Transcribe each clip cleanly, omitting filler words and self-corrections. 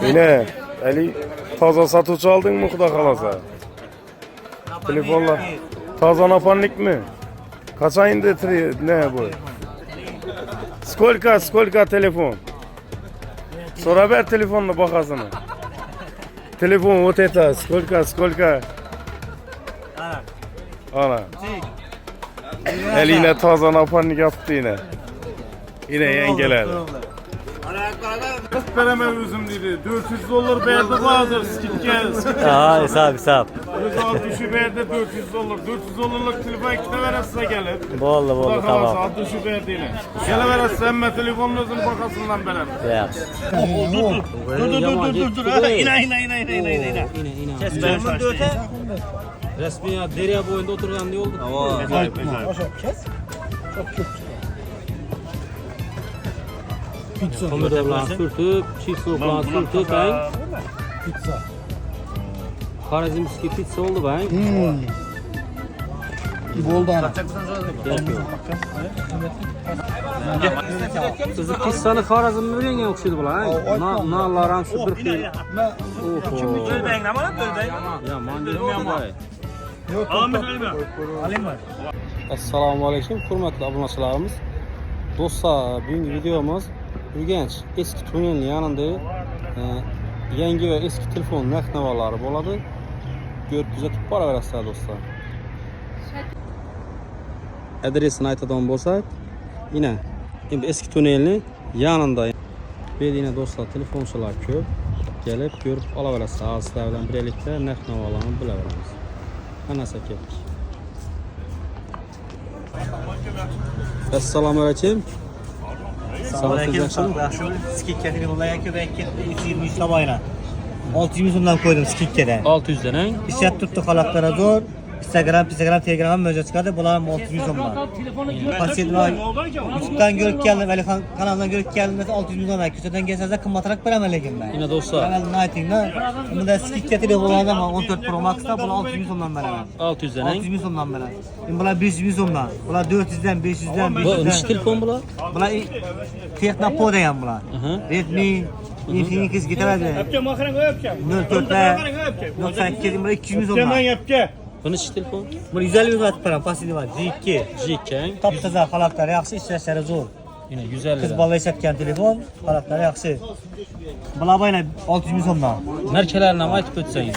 Yine Ali taza satuvchi oldingmi xudo xolasa? Telefonlar taza napanlik mi? Kaçayında ne bu? Сколько telefon? Sonra ver telefonla bakasını. Telefon вот это, сколько? Ana. El yine taza napanlik yaptı yine. Yine yengeler. Veremem üzüm dedi. 400 dolar verdi bazı skitken. Aa hesap. Rıza düşü verdi 400 dolar. 400 dolarlık telefon ikide verirse gelir. Boldu tamam. Ad düşü verdi yine. Gele verirse emme telefonun özünü bakasından verem. Ya. Dur. İne. Kes ben bunu dörte. Resmi ya derya boyunda oturgan diye oldu. Kes. Pizza. Pomidorlar sürtüp, çift soğuklar sürtüp ben. Pizza. Karazimski pizza oldu ben. Oldu ana. Siz pizzanı Karazm'ı öğrengen okşaydı bulan. Nallardan su bir xil. Bölbeyim ne var bölbeyim? Ya mandil oldu. Alayım mı? Assalomu alaykum, hurmatli obunachilarimiz. Do'stlar, bugungi videomuz Urganch eski tunnelning yanında yangi va eski telefon narx-navolari bo'ladi. Ko'rib kuzatib boraverasizlar do'stlar. Adresini aytadigan bo'lsak, yine eski tunnelning yanında. Bu yerda yine do'stlar telefonchilar ko'p. Kelib ko'rib olaverasizlar. Sizlar bilan birgalikda narx-navolarni bilaveramiz. Anasa ketdik. Assalomu alaykum. Selamünaleyküm. Skikke telefonla yakıyor belki 123 tabayla. 600 so'mdan koydum skikkede. 600 dan. İşet tuttu halaklara zor. Instagram, Telegram'a müjde çıkardı. Bunlar 600 so'mdan. Pasiyetler YouTube'dan görüp geldim, Alihan kanalından görüp geldim. Mesela 600 so'mdan. Köşeden gelseniz kımatarak veremeyeceğim ben. Yine dostlar. Ben Nighting'da. Bunu da skikke telefonlardan ama 14 Pro Max'ta bunu 600 so'mdan veremem. 600 dan. 600 so'mdan veremem. Bunlar 500 so'mdan. Bunlar 400'den, 500'den, 500'den. Bu neçe telefon bular? Bunlar Tekna Pro degan bular. Redmi Infinix getiradi. Yapacağım, makarna yapacağım. 04'ler, 98, bunlar 200 so'mdan. Hemen yapacağım. Bu neçe telefon? Bunu 150 watt param, pasidi var. G2. G2. Top toza, halaklari yaxshi, ishlashlari zo'r. Yine 150 Qiz dan. bola ishlatgan telefon, halaklari yaxshi. Bular bayla 600 so'mdan. Markalarini ham aytib o'tsangiz.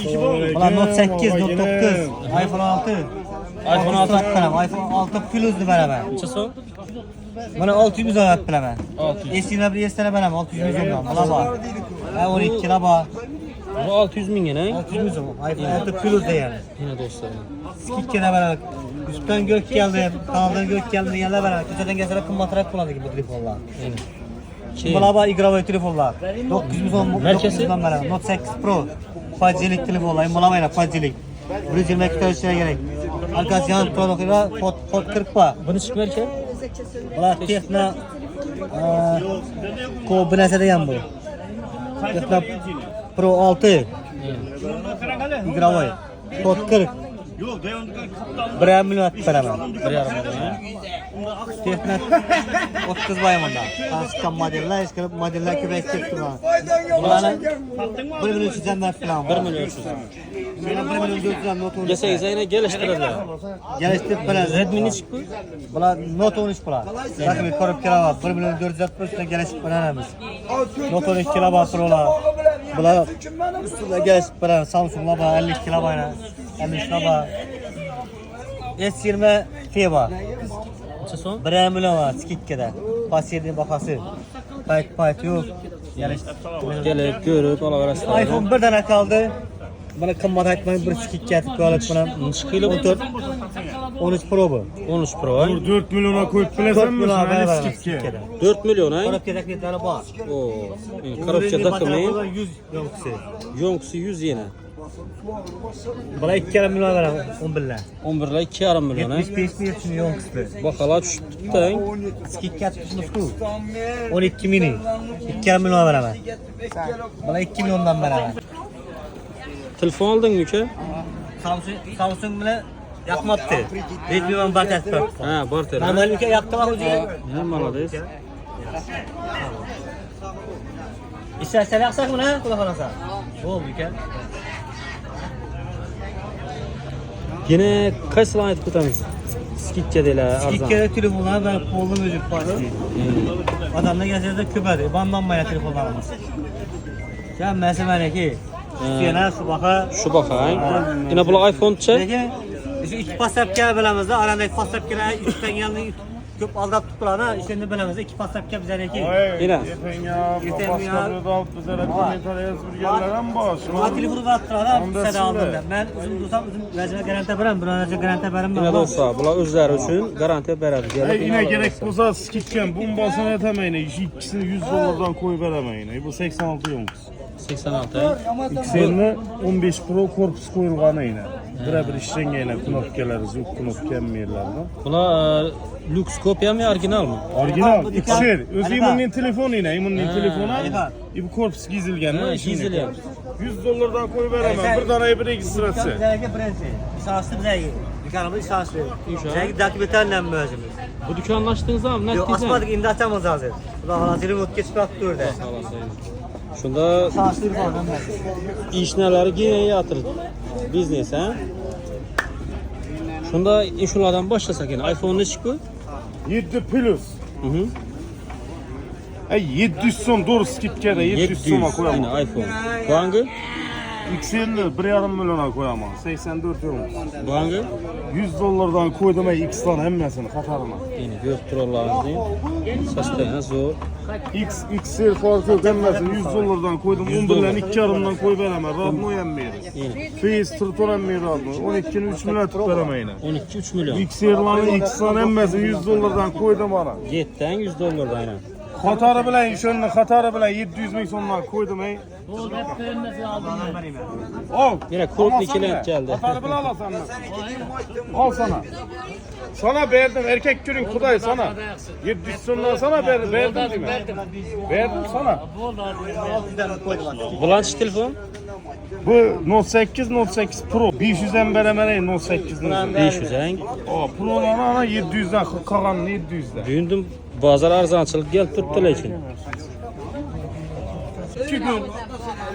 Bular Note 8, Note 9, iPhone 6. iPhone 6 param, iPhone 6 Plus'ni beraman. necha so'm? Mana 600 watt bilaman. 600. Esinglar bir esinglar beraman 600 so'mdan. Bular bor. 12 lar bor. Bu 600 ming ne? 600 so'm. iPhone 6 Plus degan. Yine dostlar. Skikkene beraber. Üstten gök geldi, kanaldan gök geldi yerler beraber. Köşeden gelseler kımbatırak kullandı gibi bu telefonlar. Yine. Bunlar var igravi telefonlar. 900 so'm. Markası? Beraber. Note 8 Pro. 5G'lik telefonlar. Bunlar var 5G'lik. 122 tane gerek. Arkası yan produktlar Hot 40 var. Bu neçe marka? Bunlar Tekna kombinasiyada ham bu. Tekna Pro 6. İgravi. Hot 40. Yok, dayandık kaptan. 1,5 milyon beraber. 1,5 milyon. Texna 30 bayım onda. Askan modeller, işkilip modeller köpek çıktılar. Bunlarla 1 milyon 300'den ver falan. 1 milyon 300. Bunlar 1 milyon 400'den not 13. Deseyiz yine geliştirdiler. Geliştirip biraz. Redmi neçe bu? Bunlar not 13 bular. Rakibı korup kira var. 1 milyon 460'dan geliştirip verememiz. Not 13 kira var prolar. Bunlar üstünde geliştirip verememiz. Samsung'la var 50 kira var. 53 var. S20 F var. Neçe so'm? 1 milyon var skikkede. Pasiyedin bakası. Payt yok. Gelip görüp alaverasizlar. iPhone 1 tane kaldı. Bana kımmat etmeyin bir skikke atıp alıp bana. Neçe kilo bu? 13 Pro bu. 13 Pro. 4 milyona koyup 4 bilesin mi? milyon haber var Skipke. skikkede. 4 milyon ha? Korap kedekli tane var. Oo. Karabıça takımı. 100 yonkisi. Yonkisi 100 yine. Bana 2 kere milyon veren 11 ile. 11 ile 2,5 milyon ha? 75 milyon için yonkisi. Bakalım düştü. Skikke atmışsınız ku. 12 mini. 2 kere milyon veren. Bana 2 milyondan veren. Telefon aldın mı ki? Samsung bile yakmattı. Redmi ben barter ettim. Ha, barter. Normal ülke yaktı bak hocam. Ne maladayız? İstersen yaksak mı lan? Kulak alasa. Oldu iken. Yine kaç sıra ayet kutamiz? Skikçe değil arzan. İlk kere telefonlar ben kolum öcük var. Adamla gezerde küberi. Banlanmaya telefonlarımız. Ya mesela ki. Siyana su baka. Şu bakayım. Yine bu iPhone çek. Peki. Şu iki pasapkaya bilemezdi. Arandaki pasapkaya üstten yanını köp aldap tutulana işlerini bilemezdi. İki pasapkaya bize ki. Yine. Yepen ya. Başka bir dağıt bize komentar yazıp yerlere mi boş? Bana telefonu var attılar. Onda Sen söyle. aldın da. Ben uzun dursam uzun vazime garante verem. Bir an önce garante verem. Yine dostlar, bular özləri üçün garantiya beraber gelip. Yine gerek olsa skitken bombasını etemeyin. İkisini 100 dolardan koy veremeyin. Bu 86 yılımız. 86. İkisini 15 Pro korpus koyulğanı yine. Birebir işlengeyle knopkeleriz yok knopkenmeyirlerden. Buna lüks kopya mı orijinal mı? Orijinal, ikişer. Öz Hadi imunun telefonu yine, imunun telefonu. hadi. Bu korpus gizilgen. Ha, gizilgen. 100 dolardan koy veremem. Bir tane bir registrası. Bize prensi. İsaslı bize iyi. Dükkanımız isaslı. İnşallah. Bize takip etenle müezimiz. Bu dükkan anlaştınız ama ne Yok ettiniz? asmadık indi açamaz hazır. Ulan halasıyla mutlu geçip attı orada. Şunda İsaslı bir adam ben. işneleri yine yatır. Biznes ha. Şunda şunlardan başlasak yine iPhone ne çıkıyor? 7 Plus. Hı hı. 700 son doğru skitkede 700 sona koyamam. Yine iPhone. Bu hangi? XL'ni 1,5 milyona koyamam. 84 euro. Bu hangi? 100 dolardan koydum X'dan hemmesini Katarına. Yine gösterollarınız değil. Sastayına zor. XL farkı yok hemmesini 100 dolardan koydum. 100 11'den dolar. 2 yarımdan koy veremem. Radno yemmeyiz. Yine. Face tırtor emmeyi radno. 12'nin 3 milyon tut veremeyin. 12-3 milyon. XL'lanı X'dan hemmesini 100 dolardan koydum bana. 7'den 100 dolar aynen. Katarı bilen şunun Katarı bilen 700 bin sonuna koydum ey. Al. Yine kurutlu ikilent geldi. Katarı bilen al sen. Al sana. Sana verdim erkek günün kuday sana. 700 sonuna sana verdim değil mi? Verdim sana. Bulanç telefon? Bu Note 8 Note 8 Pro 500'den veremene Note 8'den. 500 en. O Pro'larına ana 700'den kalan 700'den. Düğündüm bazar arzançılık gel tuttular için. 2 gün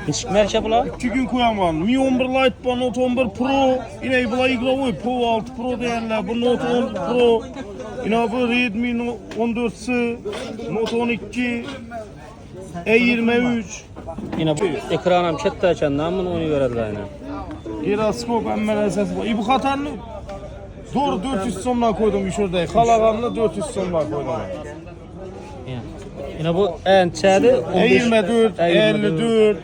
Hiç merke bula? 2 gün koyamam. Mi 11 Lite bu Note 11 Pro yine bula igravoy Pro 6 Pro derler. Bu Note 10 Pro yine bu Redmi Note 14'sı Note 12 E23 Yine bu ekranım çetta açandan bunu onu verirler yine. Giroskop MLSS bu. Bu Katar'ını doğru 400 sonuna koydum şurada. Kalaganlı 400 sonuna koydum. Yine bu en çaydı 24, 54,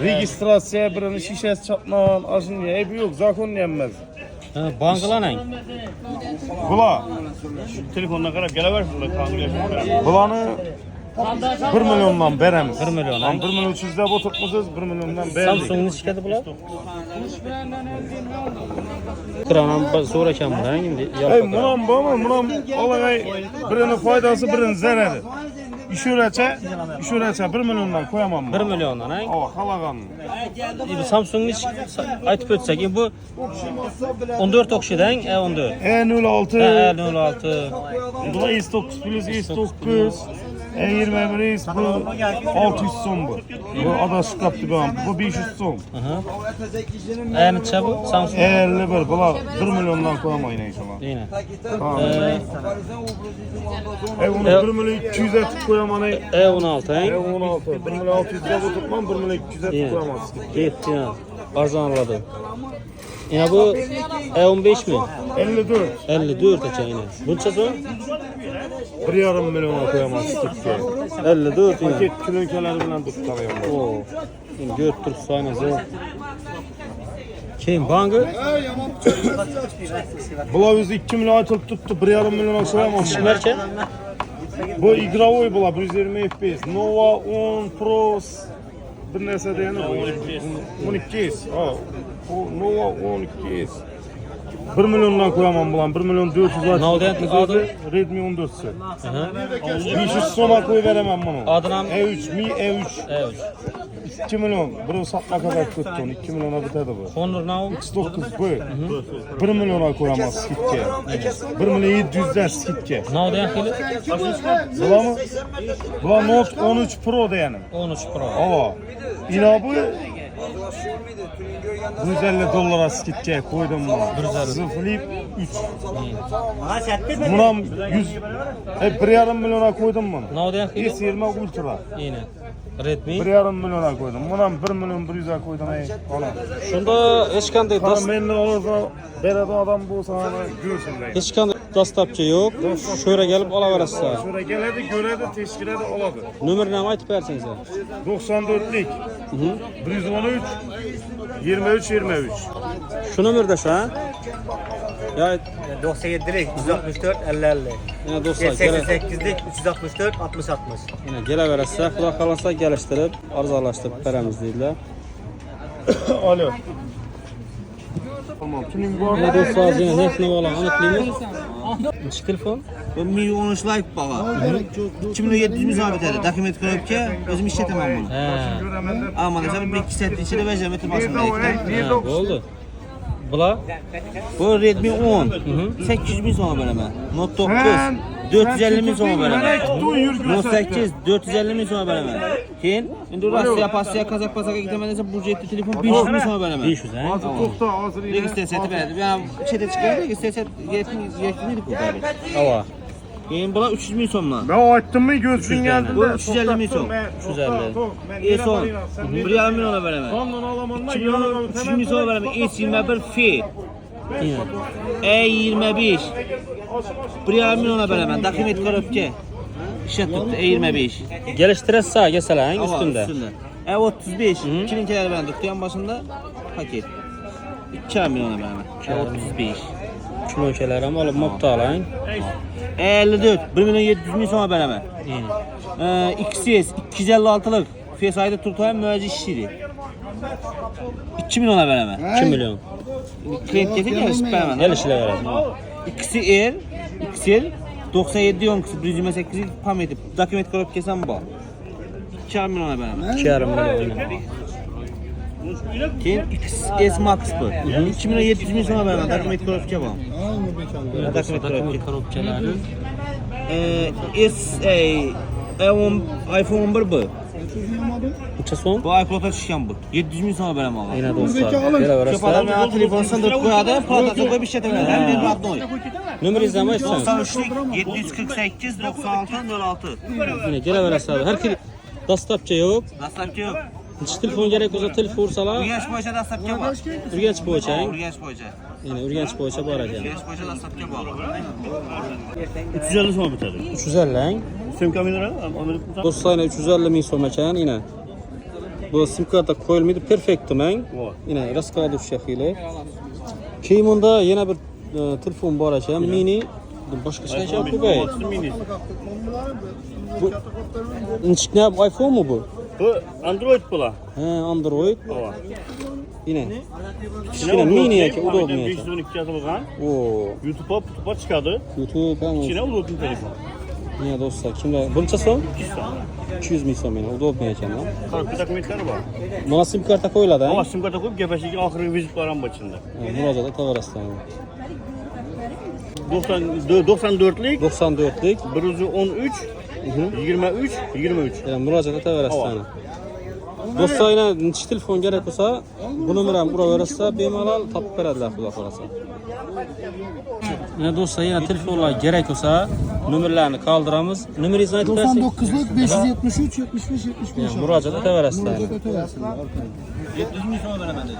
registrasyon birinin şişesi çatman, aşın ya, hep yok, zakon yenmez. Bankalan Bula, Telefonuna kadar gelever şurada kanun bulanı 1 milyondan veremiz. 1 milyon. 1 milyon 300'de bu tutmuşuz, 1 milyondan verdik. Samsung'un şirketi bula? Ekranım sonraken bula şimdi. Hey, munam bu mu? Munam olay birinin faydası, birinin zararı. İş üretçe 1 milyondan koyamam. 1 milyondan ha? Ava, kalaganlı. Bu Samsung'un aytıp ötsek bu 14 okşiden E14. E06, E06. bu da E9 plus E9, E21 bu 600 son bu. Bu adaş kaptı ben, bu 500 son. Yani çabuk Samsung. E51, bula 1 milyondan koyamayın inşallah. Yine. Onu 1 milyon 200'e tut koyamayın. E16 he? E16, 1 milyon 600'e bu tutmam, 1 milyon 200'e Yine. tut koyamazsın. Gitti ya. Arzanladı. Yine bu E15 mi? 54, 54 açı yine. Bunca son? 1,5 milyona koyamazsın. 54 yine. Paket kilokeleri bilen tuttarıyorum. Oo. Yine götür sahnesi. Kim bangı? Bula biz 2 milyon tuttu, 1,5 milyona koyamazsın. Merke? Bu игровой bula 120 FPS. Nova 10 Pro bir neyse diyene bu. 12S. Ha. Bu Nova 12S. 1 milyondan koyamam bulan. 1 milyon 400 var. Ne oldu yani? Adı? Redmi 14'sü. Hı. 500 soma koy veremem bunu. Adına mı? E3 mi E3. Evet. 2 milyon. Bir satma kadar tuttun. 2 milyona bitedi bu. Honor ne o? X9 bu. 1 milyona koyamaz skitke. 1 milyon 700'den skitke. Ne oldu yani? Bula mı? Bula Note 13 Pro diyelim. 13 Pro. Ava. İnabı 150 dolara skitke koydum bunu. Flip 3. Bunam 100 1,5 milyona koydum bunu. Ne oldu yani? S20 Ultra. Yine. Redmi. 1,5 milyona koydum. Bunam 1 milyon 100'e koydum ey. Ana. Şunda hiç qanday Kana menden olursa berada adam bulsa ana görsün ey. hiç qanday dastlabki yo'q. Şöyle gelip olaverasizlar. Şuraya geledi, göredi, teşkilede oladı. Numarini ham aytib bersangiz. 94'lik 113 23 23. Şu numarda şu ha? Ya 97'lik 164 50 50. yine dostlar gele 88'lik 364 60 60. yine geleverasizlar. Xudo xolasa geliştirib, arzonlashtirib beramiz deydilar. Alo. Tamam, tuning bor. Yine dostlar yine nextni bolan aniqlaymiz. Nechi telefon? Bu 1013 like bağa. 2700 müzabit edi. Dokument koyup ki özüm işletemem bunu. He. Ama mesela bir iki set içinde vereceğim etibasında ekle. Ha, oldu. Bula Bu Redmi 10. 800 bin sonra vereme. Note 9 450 bin sonra vereme. Note 8 450 bin sonra vereme. Keyin indi Rusya, Pasiya, Kazak, Pasaka gidemediyse bu ciddi telefon 500 bin sonra vereme. 500 he. Hazır toxta, hazır yine. Register seti verdi. Yani şeyde çıkıyor register set yetmiydi kurtardı. Ava. Keyin buna 300 bin sonra. Ben açtım mı gözün geldi. Bu 350 milyon. 350. Son 1,5 milyon vereme. Ondan alamanla 300 bin sonra vereme. S21 F. Yine. E25 1,5 milyona vereme. Dokument koyup ki işe tuttu E25. Geliştirəsiz gəlsələrin üstündə. E35 kilinkeler ben tutuyan başında paket 2 milyona vereme. E35 Kiloşələr amma alıb moptalayın. E54 1 milyon 700 bin sonra vereme. Yine. XS 256'lık Face ID tuttuyan mühendis işçiydi. 2 milyona vereme. 2 milyon. Klient getir gelişip vereme. Gəlişlə verəm. XL 97 yonkısı 128 pam edip dokument koyup kesem bu. 2 milyona vereme. 2,5 milyon. Keyin XS Max bu. 2 milyon 700 bin sonra vereme. Dokument koyup kesem bu. Dokument korupçaları. iPhone 11 bu. Neçə son? Bu iPhone'a düşen bu. 700 bin sonra vereme abi. Yine dostlar. Köp adam Gələverəsizlər. ya telefon sındırıp koyadı. Plakası koyup bir şey demedi. Hem bir rahat oy. Nömrə izləmək 93'lük 748 96 06. Yine gələverəsizlər. Hər ki dastlabki yox. Dastlabki yok. Neçə telefon gərək olsa telefon vursalar. Urgenç boyunca dastlabki var. Urgenç boyunca. Urgenç boyunca. Yine Urgenç boyunca var ekan. Urgenç boyunca dastlabki var. 350 sonra biter. 350. Sim kamera Amerika'da. Dostlar yine 350 min so'm ekan yine. Bu sim karta qo'yilmaydi, perfekto men. Yine raskladov shakili. Keyin bunda yana bir telefon bor ekan, mini. Boshqa ekan bu gay. Mini. Bu nechta iPhone mu bu? Bu Android bular. He, Android. Ava. Yine. Kichkina mini ekan, udobniy ekan. 512 yazılgan. Oo, YouTube'a çıkardı. YouTube ham. İçine uzun telefon. Yine dostlar, kimlar? Buncha so'm? 200 ming so'm, udobniy ekan. Farklı dokumentleri var. Mana sim karta qo'yiladi. Ama sim kartı koyup gebeşlik ahırı vizit var ama içinde. Murojaat etaverasizlar. 94'lik 94'lik. 113 23 23. Yani murojaat etaverasizlar. Do'stlar, yana necha telefon kerak bo'lsa, bu nomerdan uraversa bemalol topib beradilar, xudo xolasa. Yana do'stlar, yana telefonlar kerak bo'lsa, nomerlarni qoldiramiz. Nomeringizni aytib bersangiz. 99'lık 573 75 75. Murojaat etaverasizlar. Murojaat etaversinler. 700 bin sonra vereme dedi.